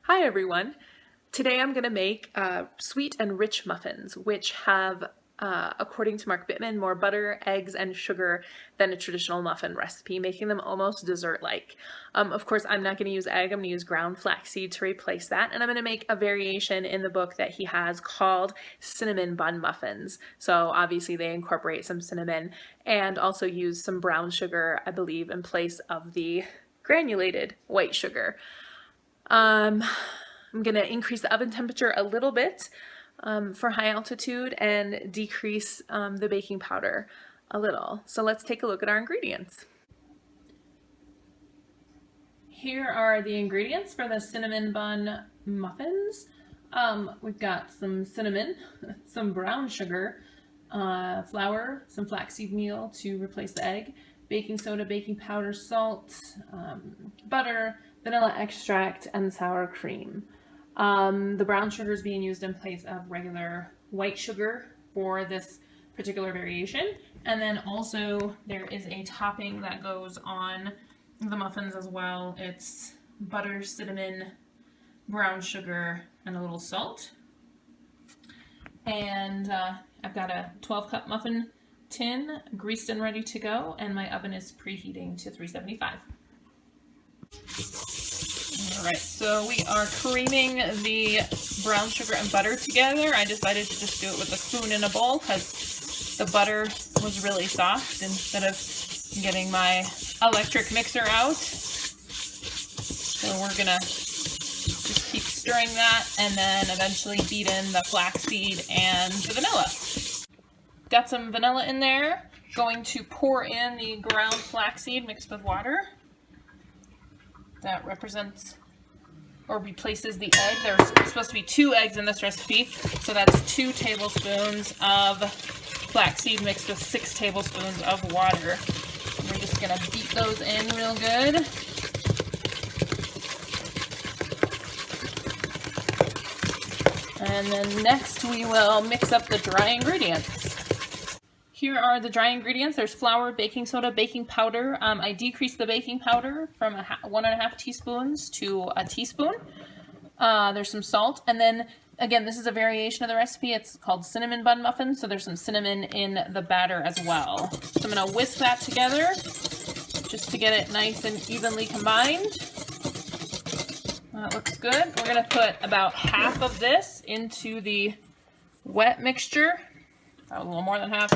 Hi everyone! Today I'm going to make sweet and rich muffins, which have, according to Mark Bittman, more butter, eggs, and sugar than a traditional muffin recipe, making them almost dessert-like. Of course, I'm not going to use egg, I'm going to use ground flaxseed to replace that, and I'm going to make a variation in the book that he has called Cinnamon Bun Muffins. So obviously they incorporate some cinnamon and also use some brown sugar, I believe, in place of the granulated white sugar. I'm going to increase the oven temperature a little bit for high altitude and decrease the baking powder a little. So let's take a look at our ingredients. Here are the ingredients for the cinnamon bun muffins. We've got some cinnamon, some brown sugar, flour, some flaxseed meal to replace the egg, baking soda, baking powder, salt, butter, vanilla extract, and sour cream. The brown sugar is being used in place of regular white sugar for this particular variation. And then also there is a topping that goes on the muffins as well. It's butter, cinnamon, brown sugar, and a little salt. And I've got a 12-cup muffin tin greased and ready to go, and my oven is preheating to 375. Alright, so we are creaming the brown sugar and butter together. I decided to just do it with a spoon in a bowl because the butter was really soft instead of getting my electric mixer out. So we're gonna just keep stirring that and then eventually beat in the flaxseed and the vanilla. Got some vanilla in there. Going to pour in the ground flaxseed mixed with water. That represents or replaces the egg. There's supposed to be 2 eggs in this recipe, so that's 2 tablespoons of flaxseed mixed with 6 tablespoons of water. We're just gonna beat those in real good. And then next we will mix up the dry ingredients. Here are the dry ingredients. There's flour, baking soda, baking powder. I decreased the baking powder from 1.5 teaspoons to a teaspoon. There's some salt. And then, again, this is a variation of the recipe. It's called cinnamon bun muffins, so there's some cinnamon in the batter as well. So I'm going to whisk that together just to get it nice and evenly combined. That looks good. We're going to put about half of this into the wet mixture. A little more than half.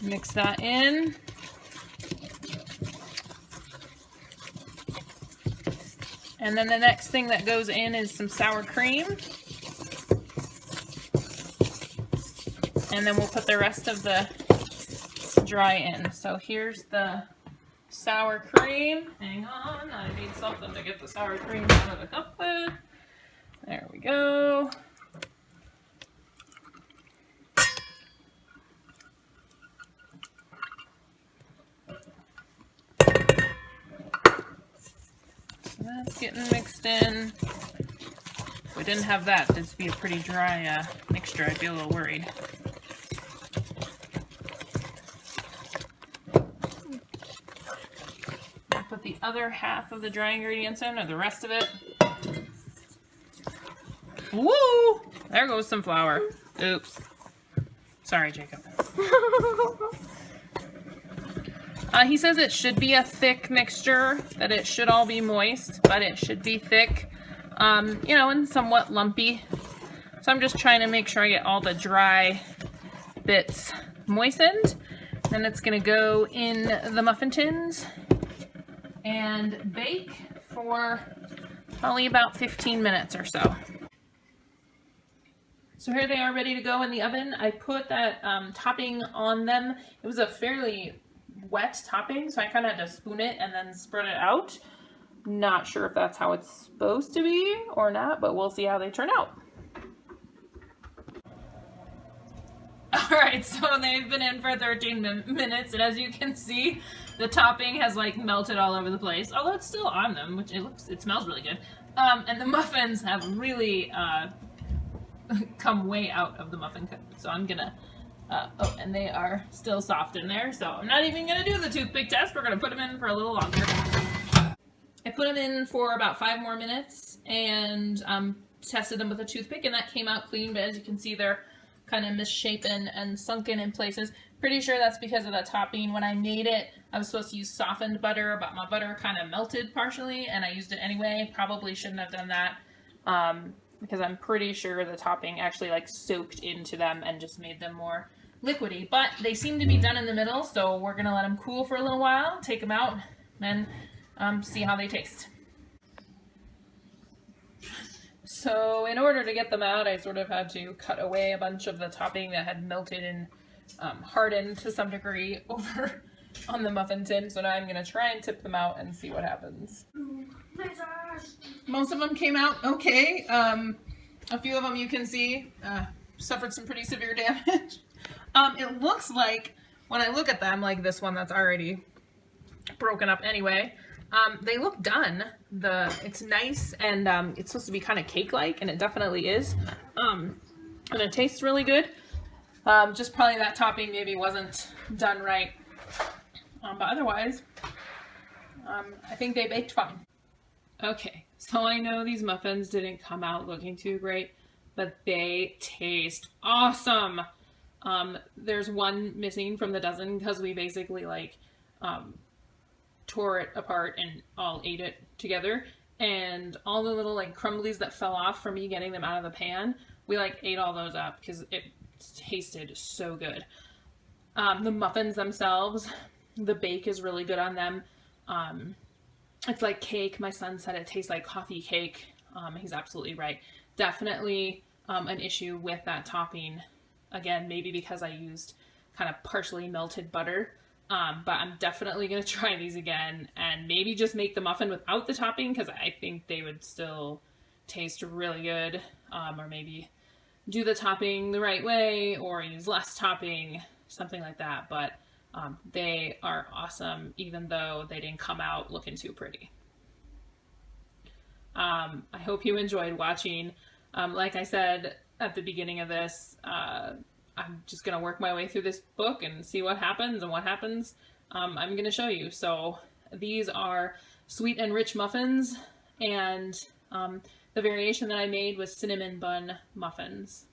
Mix that in. And then the next thing that goes in is some sour cream. And then we'll put the rest of the dry in. So here's the sour cream. Hang on, I need something to get the sour cream out of the cup with. There we go. That's getting mixed in. If we didn't have that, this would be a pretty dry mixture. I'd be a little worried. I'll put the other half of the dry ingredients in, or the rest of it. Woo! There goes some flour. Oops. Sorry, Jacob. He says it should be a thick mixture, that it should all be moist, but it should be thick, you know, and somewhat lumpy. So I'm just trying to make sure I get all the dry bits moistened. Then it's going to go in the muffin tins and bake for probably about 15 minutes or so. So here they are ready to go in the oven. I put that topping on them. It was a fairly wet topping, so I kind of had to spoon it and then spread it out. Not sure if that's how it's supposed to be or not, but we'll see how they turn out. Alright, so they've been in for 13 minutes, and as you can see, the topping has like melted all over the place, although it's still on them, which it smells really good. And the muffins have really come way out of the muffin cup, so I'm gonna oh, and they are still soft in there, so I'm not even going to do the toothpick test. We're going to put them in for a little longer. I put them in for about 5 more minutes and tested them with a toothpick, and that came out clean, but as you can see, they're kind of misshapen and sunken in places. Pretty sure that's because of the topping. When I made it, I was supposed to use softened butter, but my butter kind of melted partially, and I used it anyway. Probably shouldn't have done that, because I'm pretty sure the topping actually like soaked into them and just made them more liquidy. But they seem to be done in the middle, so we're gonna let them cool for a little while, take them out, and see how they taste. So in order to get them out, I sort of had to cut away a bunch of the topping that had melted and hardened to some degree over on the muffin tin. So now I'm going to try and tip them out and see what happens. Most of them came out okay. A few of them you can see suffered some pretty severe damage. It looks like, when I look at them, like this one that's already broken up anyway, they look done. It's nice, and it's supposed to be kind of cake-like, and it definitely is. And it tastes really good. Just probably that topping maybe wasn't done right. But otherwise, I think they baked fine. Okay, so I know these muffins didn't come out looking too great, but they taste awesome. There's one missing from the dozen because we basically like tore it apart and all ate it together, and all the little like crumblies that fell off from me getting them out of the pan, we like ate all those up because it tasted so good. The muffins themselves, the bake is really good on them. It's like cake. My son said it tastes like coffee cake. He's absolutely right. Definitely an issue with that topping. Again, maybe because I used kind of partially melted butter. But I'm definitely going to try these again and maybe just make the muffin without the topping, because I think they would still taste really good. Or maybe do the topping the right way or use less topping, something like that. But they are awesome, even though they didn't come out looking too pretty. I hope you enjoyed watching. Like I said at the beginning of this, I'm just going to work my way through this book and see what happens, and what happens I'm going to show you. So these are sweet and rich muffins, and the variation that I made was cinnamon bun muffins.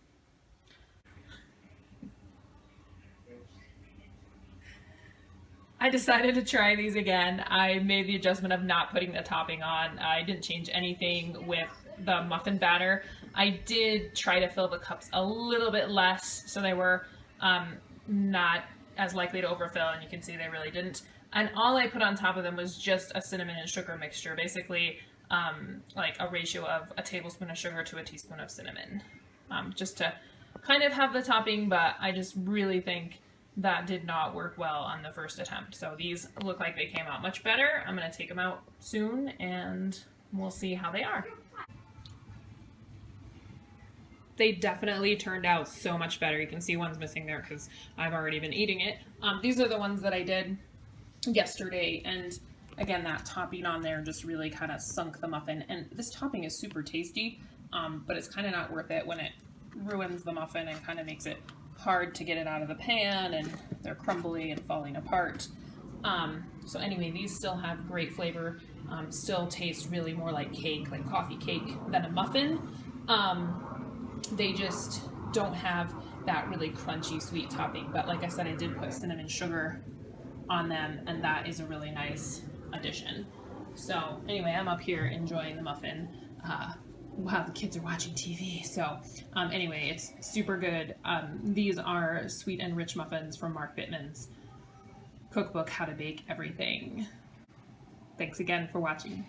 I decided to try these again. I made the adjustment of not putting the topping on. I didn't change anything with the muffin batter. I did try to fill the cups a little bit less, so they were not as likely to overfill, and you can see they really didn't. And all I put on top of them was just a cinnamon and sugar mixture, basically like a ratio of a tablespoon of sugar to a teaspoon of cinnamon, just to kind of have the topping, but I just really think that did not work well on the first attempt. So these look like they came out much better. I'm going to take them out soon and we'll see how they are. They definitely turned out so much better. You can see one's missing there because I've already been eating it. These are the ones that I did yesterday, and again, that topping on there just really kind of sunk the muffin. And this topping is super tasty, but it's kind of not worth it when it ruins the muffin and kind of makes it hard to get it out of the pan, and they're crumbly and falling apart. So anyway, these still have great flavor, still taste really more like cake, like coffee cake, than a muffin. They just don't have that really crunchy sweet topping, but like I said, I did put cinnamon sugar on them, and that is a really nice addition. So anyway, I'm up here enjoying the muffin while the kids are watching TV. So anyway, it's super good. These are sweet and rich muffins from Mark Bittman's cookbook, How to Bake Everything. Thanks again for watching.